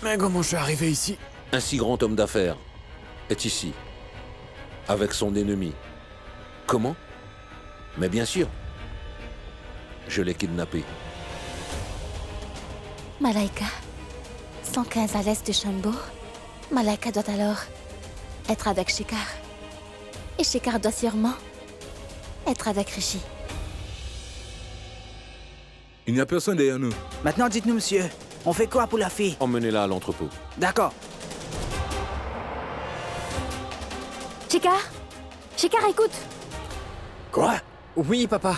Mais comment je suis arrivé ici? Un si grand homme d'affaires est ici, avec son ennemi. Comment? Mais bien sûr, je l'ai kidnappé. Malaika, 115 à l'est de Shanbo. Malaika doit alors être avec Shekhar. Et Shekhar doit sûrement être avec Rishi. Il n'y a personne derrière nous. Maintenant, dites-nous, monsieur, on fait quoi pour la fille? Emmenez-la à l'entrepôt. D'accord. Shekhar? Shekhar, écoute! Quoi? Oui, papa.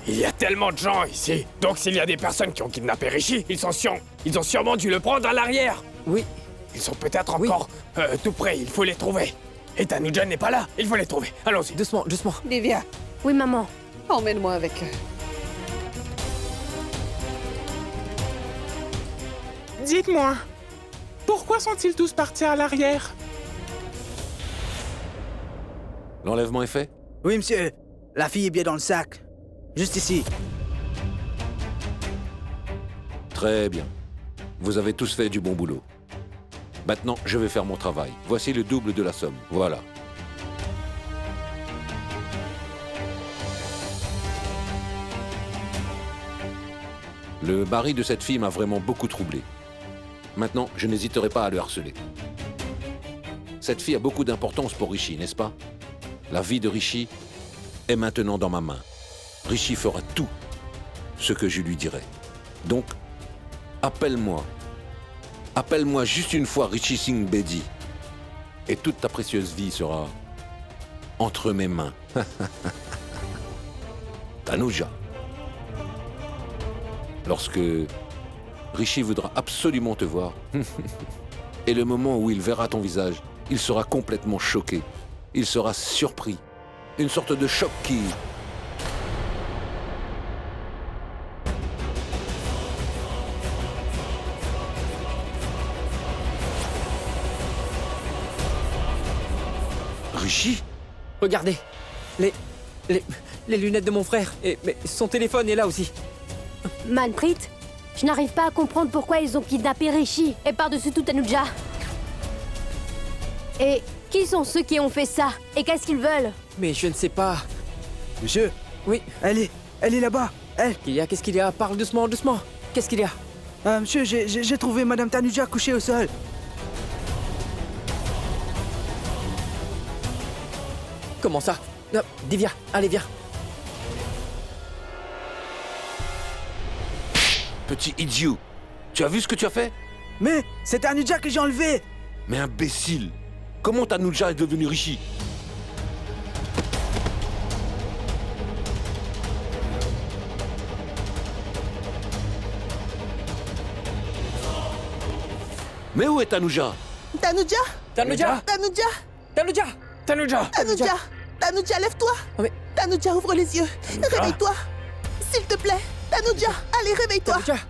Il y a tellement de gens ici. Donc s'il y a des personnes qui ont kidnappé Rishi, ils ont sûrement dû le prendre à l'arrière. Oui. Ils sont peut-être encore tout près, il faut les trouver. Et Tanuja n'est pas là, il faut les trouver. Allons-y. Doucement, doucement. Divya, Oui, maman. emmène-moi avec eux. Dites-moi, pourquoi sont-ils tous partis à l'arrière? L'enlèvement est fait? Oui, monsieur. La fille est bien dans le sac. Juste ici. Très bien. Vous avez tous fait du bon boulot. Maintenant, je vais faire mon travail. Voici le double de la somme. Voilà. Le mari de cette fille m'a vraiment beaucoup troublé. Maintenant, je n'hésiterai pas à le harceler. Cette fille a beaucoup d'importance pour Rishi, n'est-ce pas? La vie de Rishi est maintenant dans ma main. Rishi fera tout ce que je lui dirai. Donc, appelle-moi. Appelle-moi juste une fois Rishi Singh Bedi. Et toute ta précieuse vie sera entre mes mains. Tanuja. Lorsque Rishi voudra absolument te voir, et le moment où il verra ton visage, il sera complètement choqué. Il sera surpris. Une sorte de choc qui... Rishi? Regardez. Les lunettes de mon frère. Mais son téléphone est là aussi. Manpreet, je n'arrive pas à comprendre pourquoi ils ont kidnappé Rishi et par-dessus tout Tanuja. Et qui sont ceux qui ont fait ça? Et qu'est-ce qu'ils veulent? Mais je ne sais pas. Monsieur? Oui. Elle est là-bas. Elle. Qu'est-ce qu'il y a? Parle doucement, doucement. Qu'est-ce qu'il y a? Monsieur, j'ai trouvé Madame Tanuja couchée au sol. Comment ça? Non, Divya, allez, viens. Petit idiot, tu as vu ce que tu as fait? Mais c'est Tanuja que j'ai enlevé. Mais imbécile, comment Tanuja est devenu Rishi? Mais où est Tanuja? Tanuja, Tanuja! Tanuja, Tanuja! Tanuja! Tanuja, Tanuja, lève-toi. Oh, mais... Tanuja, ouvre les yeux. Tanuja. Réveille-toi. S'il te plaît. Tanuja, allez, réveille-toi. Tanuja!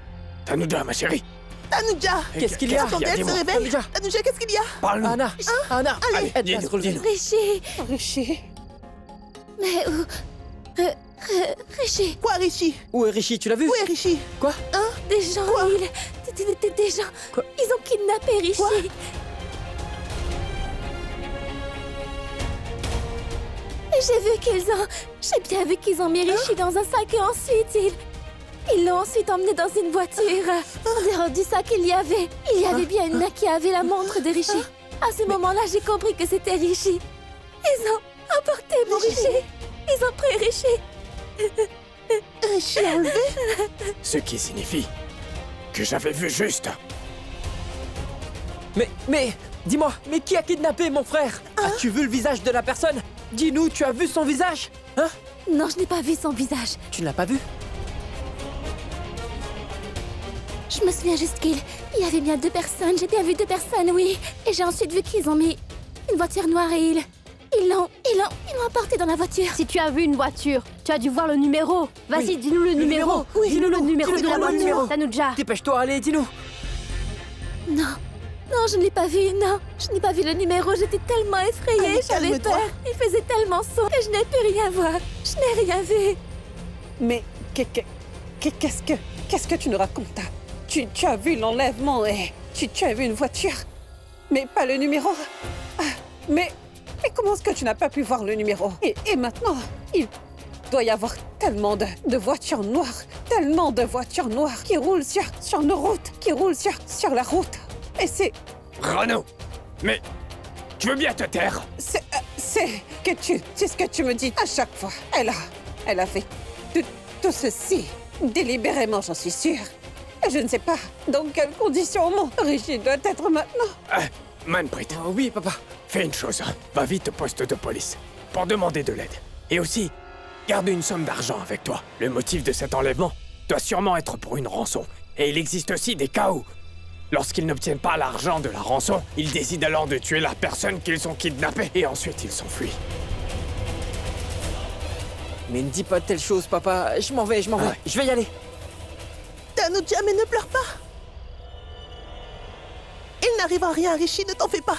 Tanuja, ma chérie! Tanuja. Qu'est-ce qu'il y a? Attendez, elle se dis-moi. réveille. Tanuja. Tanuja, qu'est-ce qu'il y a? Parle-nous! Anna! Anna! Allez. Aide-moi à se dis-nous, relever. dis-nous. Rishi! Rishi. Mais où? Rishi! Quoi, Rishi? Où est Rishi? Tu l'as vu? Où est Rishi? Quoi? Des gens, des gens. Quoi? Ils ont kidnappé Rishi. Quoi? J'ai bien vu qu'ils ont mis Rishi dans un sac et ensuite ils l'ont ensuite emmené dans une voiture. Dehors du sac, il y avait bien une main qui avait la montre de Rishi. À ce moment-là, j'ai compris que c'était Rishi. Ils ont emporté mon Rishi. Ils ont pris Rishi. Rishi enlevé? Ce qui signifie que j'avais vu juste. Mais, dis-moi, mais qui a kidnappé mon frère? As-tu vu le visage de la personne? Dis-nous, tu as vu son visage? Hein? Non, je n'ai pas vu son visage. Tu ne l'as pas vu? Je me souviens juste qu'il y avait bien 2 personnes. J'ai bien vu 2 personnes, oui. Et j'ai ensuite vu qu'ils ont mis une voiture noire et ils l'ont emporté dans la voiture. Si tu as vu une voiture, tu as dû voir le numéro. Vas-y, Oui. dis-nous le numéro. Oui, Dis-nous le numéro de la dis-nous le voiture. numéro. Tanuja. Dépêche-toi, allez, dis-nous. Non, je ne l'ai pas vu, non. Je n'ai pas vu le numéro, j'étais tellement effrayée, Allez, j'avais calme-toi. peur. Il faisait tellement sombre que je n'ai pu rien voir. Je n'ai rien vu. Mais Qu'est-ce que tu nous racontes? Tu as vu l'enlèvement et tu as vu une voiture, mais pas le numéro. Ah, mais comment est-ce que tu n'as pas pu voir le numéro? Et maintenant, il doit y avoir tellement de voitures noires, tellement de voitures noires qui roulent sur nos routes, qui roulent sur la route. Et c'est... Renaud, mais tu veux bien te taire? C'est ce que tu me dis à chaque fois. Elle a fait tout ceci délibérément, j'en suis sûre. Et je ne sais pas dans quelles conditions mon Richie doit être maintenant. Manpreet. Oh, oui, papa. Fais une chose, va vite au poste de police pour demander de l'aide. Et aussi, garde une somme d'argent avec toi. Le motif de cet enlèvement doit sûrement être pour une rançon. Et il existe aussi des cas où, lorsqu'ils n'obtiennent pas l'argent de la rançon, ils décident alors de tuer la personne qu'ils ont kidnappée et ensuite ils s'enfuient. Mais ne dis pas telle chose, papa. Je m'en vais. Ouais. Je vais y aller. Tanuja, mais ne pleure pas. Il n'arrive à rien, Richie, ne t'en fais pas.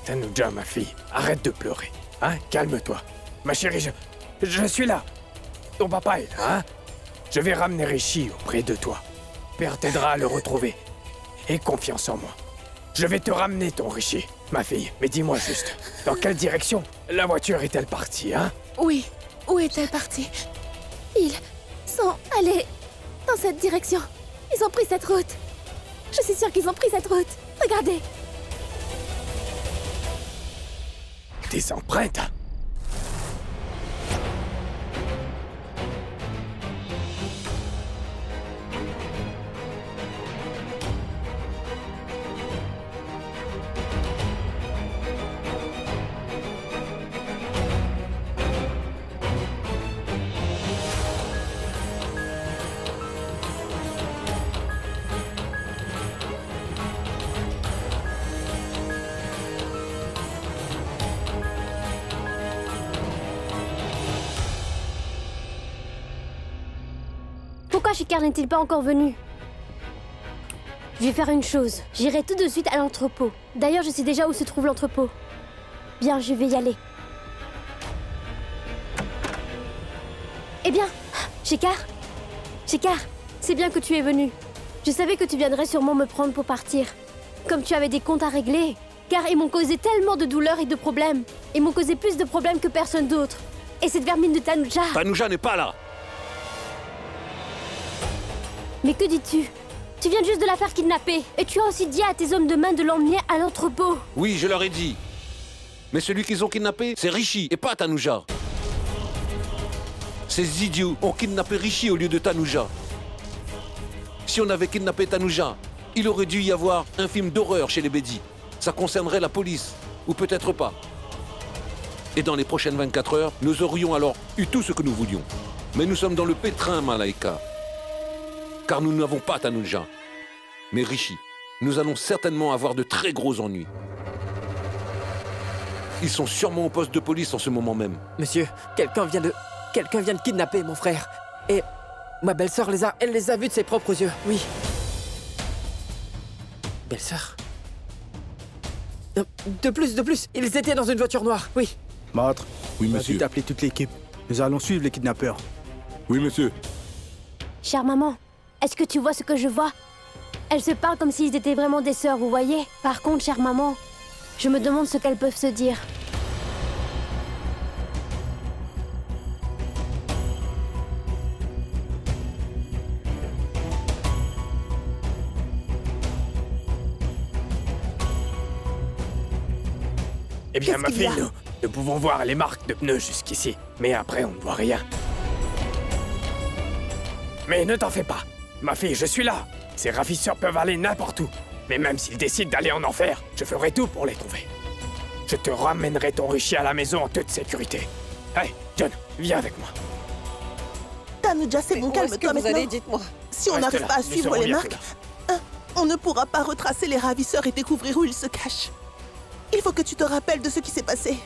Tanuja, ma fille, arrête de pleurer. Hein? Calme-toi. Ma chérie, je suis là. Ton papa est là, hein? Je vais ramener Richie auprès de toi. Père t'aidera à le retrouver. Aie confiance en moi. Je vais te ramener ton Richie, ma fille. Mais dis-moi juste, dans quelle direction la voiture est-elle partie, hein? Oui, où est-elle partie? Ils sont allés dans cette direction. Ils ont pris cette route. Je suis sûre qu'ils ont pris cette route. Regardez. Des empreintes? Pourquoi Shikar n'est-il pas encore venu? Je vais faire une chose. J'irai tout de suite à l'entrepôt. D'ailleurs, je sais déjà où se trouve l'entrepôt. Bien, je vais y aller. Eh bien, Shikar, c'est bien que tu es venu. Je savais que tu viendrais sûrement me prendre pour partir. Comme tu avais des comptes à régler. Car ils m'ont causé tellement de douleurs et de problèmes. Ils m'ont causé plus de problèmes que personne d'autre. Et cette vermine de Tanuja... Tanuja n'est pas là. Mais que dis-tu? Tu viens juste de la faire kidnapper. Et tu as aussi dit à tes hommes de main de l'emmener à l'entrepôt. Oui, je leur ai dit. Mais celui qu'ils ont kidnappé, c'est Richie et pas Tanuja. Ces idiots ont kidnappé Richie au lieu de Tanuja. Si on avait kidnappé Tanuja, il aurait dû y avoir un film d'horreur chez les Bédis. Ça concernerait la police, ou peut-être pas. Et dans les prochaines 24 heures, nous aurions alors eu tout ce que nous voulions. Mais nous sommes dans le pétrin, Malaika. Car nous n'avons pas Tanuja. Mais Richie, nous allons certainement avoir de très gros ennuis. Ils sont sûrement au poste de police en ce moment même. Monsieur, quelqu'un vient de kidnapper mon frère. Et ma belle-sœur elle les a vus de ses propres yeux, oui. Belle-sœur? De plus, ils étaient dans une voiture noire, oui. Maître, Oui, vas-y monsieur. t'appeler toute l'équipe. Nous allons suivre les kidnappeurs. Oui, monsieur. Chère maman, est-ce que tu vois ce que je vois? Elles se parlent comme s'ils étaient vraiment des sœurs, vous voyez? Par contre, chère maman, je me demande ce qu'elles peuvent se dire. Eh bien, ma Qu'est-ce qu'il y fille, a? nous pouvons voir les marques de pneus jusqu'ici. Mais après, on ne voit rien. Mais ne t'en fais pas. Ma fille, je suis là. Ces ravisseurs peuvent aller n'importe où. Mais même s'ils décident d'aller en enfer, je ferai tout pour les trouver. Je te ramènerai ton Richie à la maison en toute sécurité. Hey, John, viens avec moi. Tanuja, c'est bon, Où est-ce que calme-toi vous maintenant. allez, dites-moi. Si on Reste n'arrive là, pas à nous suivre serons les bientôt marques, là. on ne pourra pas retracer les ravisseurs et découvrir où ils se cachent. Il faut que tu te rappelles de ce qui s'est passé.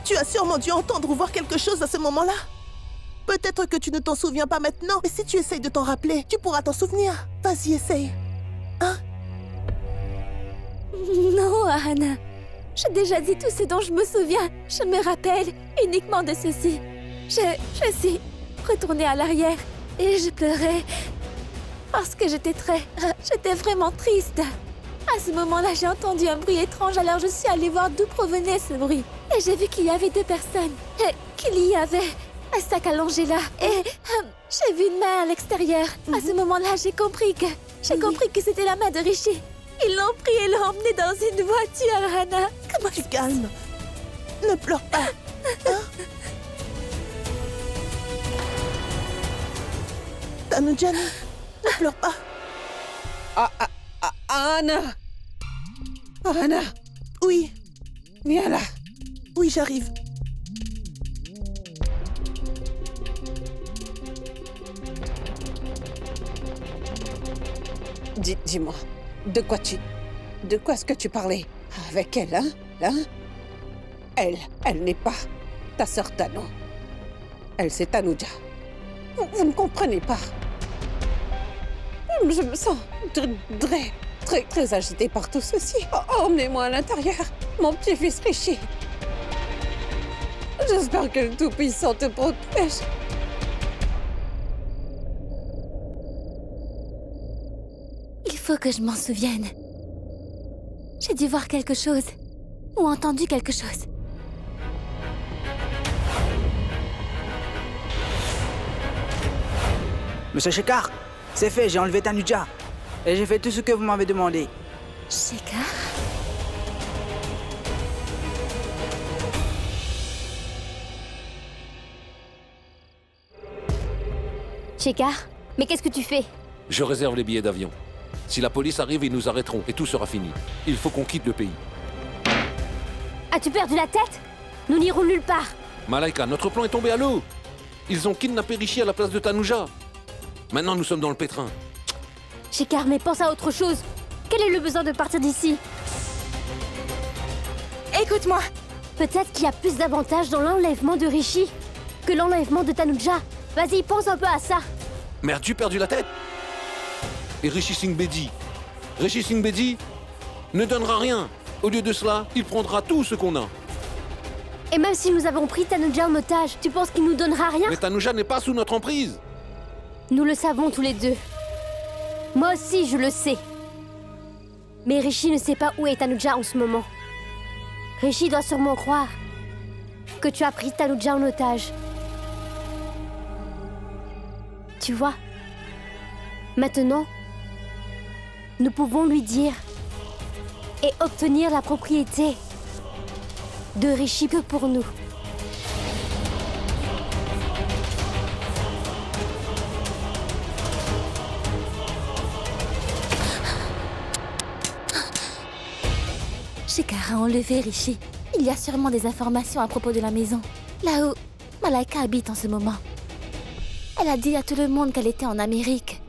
Tu as sûrement dû entendre ou voir quelque chose à ce moment-là. Peut-être que tu ne t'en souviens pas maintenant, mais si tu essayes de t'en rappeler, tu pourras t'en souvenir. Vas-y, essaye. Hein? Non, Anna. J'ai déjà dit tout ce dont je me souviens. Je me rappelle uniquement de ceci. Je suis retourner à l'arrière. Et je pleurais. Parce que j'étais vraiment triste. À ce moment-là, j'ai entendu un bruit étrange, alors je suis allée voir d'où provenait ce bruit. Et j'ai vu qu'il y avait 2 personnes. Et qu'il y avait un sac allongé là. Et j'ai vu une main à l'extérieur. À ce moment-là, j'ai compris que c'était la main de Rishi. Ils l'ont pris et l'ont emmené dans une voiture, Hana. Comment tu calmes? Ne pleure pas. Hein? Tanujani, ne pleure pas. Anna! Anna! Oui, Viens là. oui, j'arrive. Dis-moi, de quoi est-ce que tu parlais avec elle, hein? Elle n'est pas ta sœur Tano. Elle, c'est Tanuja. Vous ne comprenez pas. Je me sens très agitée par tout ceci. Emmenez-moi à l'intérieur, mon petit-fils Rishi. J'espère que le Tout-Puissant te protège. Il faut que je m'en souvienne. J'ai dû voir quelque chose. Ou entendu quelque chose. Monsieur Shekhar, c'est fait, j'ai enlevé Tanuja. Et j'ai fait tout ce que vous m'avez demandé. Shekhar? Shekhar, mais qu'est-ce que tu fais? Je réserve les billets d'avion. Si la police arrive, ils nous arrêteront et tout sera fini. Il faut qu'on quitte le pays. As-tu perdu la tête? Nous n'irons nulle part. Malaika, notre plan est tombé à l'eau. Ils ont kidnappé Rishi à la place de Tanuja. Maintenant, nous sommes dans le pétrin. Shekhar, mais pense à autre chose. Quel est le besoin de partir d'ici? Écoute-moi. Peut-être qu'il y a plus d'avantages dans l'enlèvement de Rishi que l'enlèvement de Tanuja. Vas-y, pense un peu à ça. Mais as-tu perdu la tête? Et Rishi Singh Bedi ne donnera rien. Au lieu de cela, il prendra tout ce qu'on a. Et même si nous avons pris Tanuja en otage, tu penses qu'il nous donnera rien? Mais Tanuja n'est pas sous notre emprise. Nous le savons tous les deux. Moi aussi, je le sais. Mais Rishi ne sait pas où est Tanuja en ce moment. Rishi doit sûrement croire que tu as pris Tanuja en otage. Tu vois, maintenant, nous pouvons lui dire et obtenir la propriété de Rishi que pour nous. Shekhar a enlevé Rishi. Il y a sûrement des informations à propos de la maison. Là où Malaika habite en ce moment. Elle a dit à tout le monde qu'elle était en Amérique.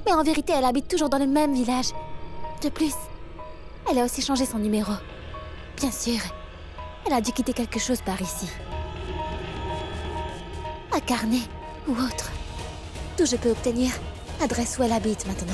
Mais en vérité, elle habite toujours dans le même village. De plus, elle a aussi changé son numéro. Bien sûr, elle a dû quitter quelque chose par ici. Un carnet ou autre. D'où je peux obtenir l'adresse où elle habite maintenant.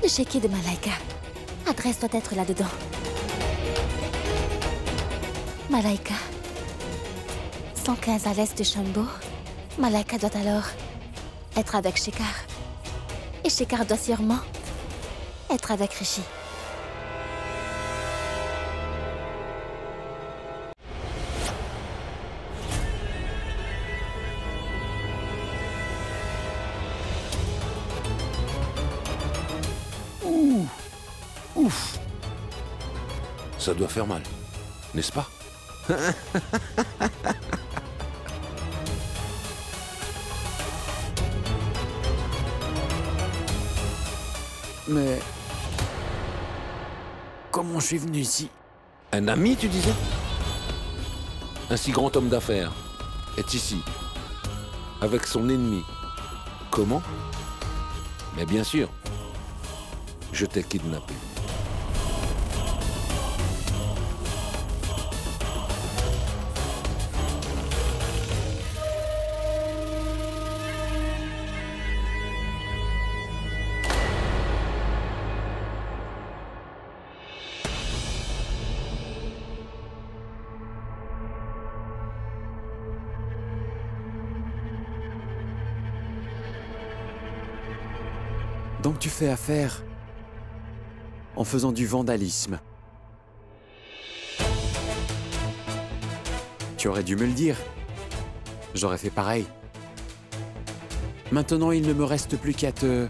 Le chéquier de Malaika. L'adresse doit être là-dedans. Malaika. 115 à l'est de Shambo. Malaika doit alors être avec Shekhar. Et Shekhar doit sûrement être avec Rishi. Ouf. Ça doit faire mal, n'est-ce pas? Mais... comment je suis venu ici? Un ami, tu disais? Un si grand homme d'affaires est ici, avec son ennemi. Comment? Mais bien sûr, Je t'ai kidnappé. Donc tu fais affaire en faisant du vandalisme. Tu aurais dû me le dire. J'aurais fait pareil. Maintenant, il ne me reste plus qu'à te...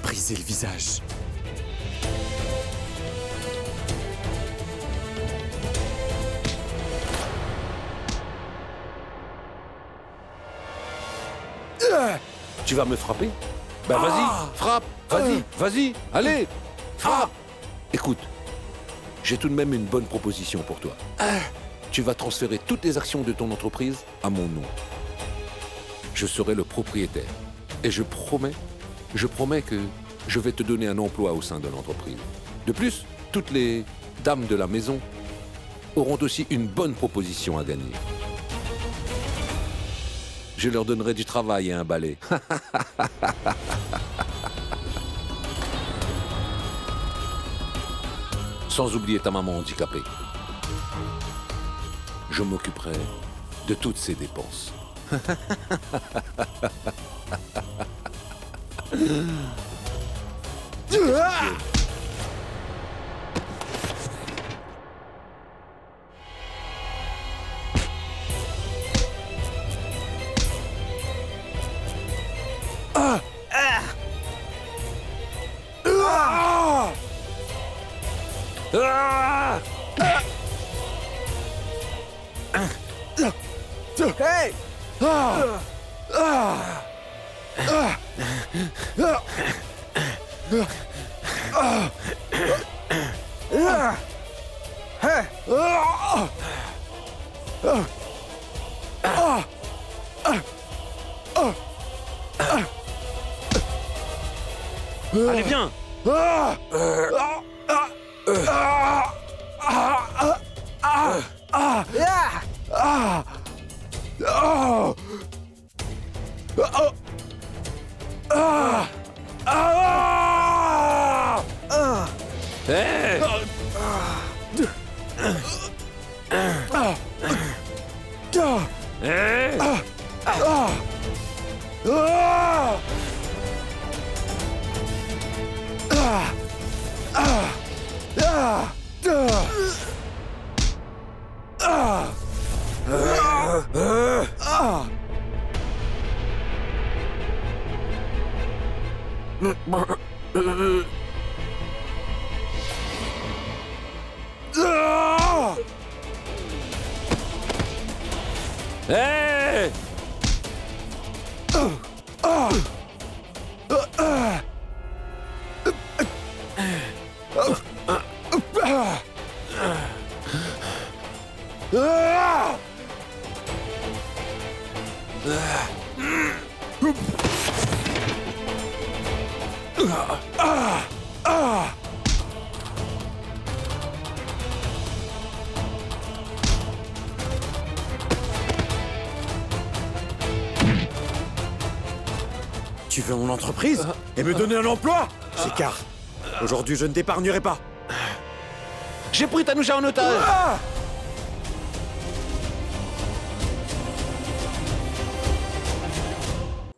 briser le visage. Tu vas me frapper? Ben vas-y, frappe! Vas-y, vas-y, allez! Frappe! Écoute, j'ai tout de même une bonne proposition pour toi. Tu vas transférer toutes les actions de ton entreprise à mon nom. Je serai le propriétaire. Et je promets que je vais te donner un emploi au sein de l'entreprise. De plus, toutes les dames de la maison auront aussi une bonne proposition à gagner. Je leur donnerai du travail et un balai. Sans oublier ta maman handicapée. Je m'occuperai de toutes ses dépenses. Hey! Allez, viens! Hey! Hey! Hey! Tu veux mon entreprise et me donner un emploi? Shekar, aujourd'hui je ne t'épargnerai pas. J'ai pris Tanusha en otage.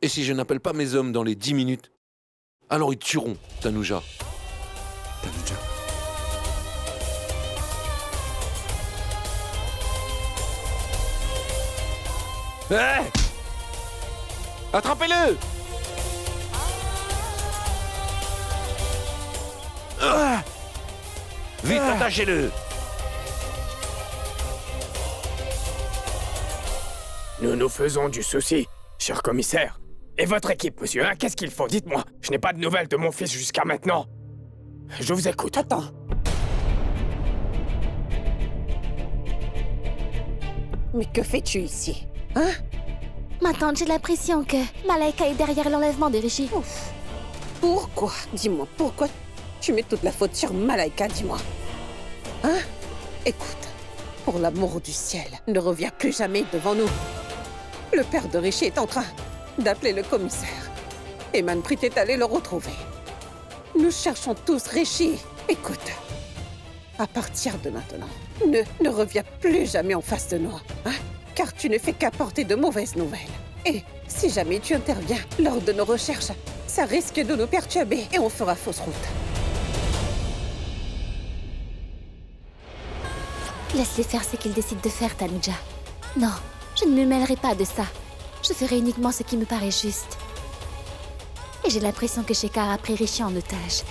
Et si je n'appelle pas mes hommes dans les 10 minutes, alors ils tueront Tanusha. Tanusha. Hey! Attrapez-le! Vite, attachez-le! Nous nous faisons du souci, cher commissaire. Et votre équipe, monsieur, hein, qu'est-ce qu'il faut? Dites-moi. Je n'ai pas de nouvelles de mon fils jusqu'à maintenant. Je vous écoute. Attends. Mais que fais-tu ici? Hein? Ma tante, j'ai l'impression que Malaika est derrière l'enlèvement de Rishi. Ouf. Pourquoi? Dis-moi, pourquoi tu mets toute la faute sur Malaika, dis-moi? Hein? Écoute, pour l'amour du ciel, ne reviens plus jamais devant nous. Le père de Rishi est en train d'appeler le commissaire. Et Manpreet est allé le retrouver. Nous cherchons tous Rishi. Écoute, à partir de maintenant, ne reviens plus jamais en face de nous, hein? Car tu ne fais qu'apporter de mauvaises nouvelles. Et si jamais tu interviens lors de nos recherches, ça risque de nous perturber et on fera fausse route. Laisse-les faire ce qu'ils décident de faire, Tanuja. Non, je ne me mêlerai pas de ça. Je ferai uniquement ce qui me paraît juste. Et j'ai l'impression que Shekhar a pris Rishi en otage.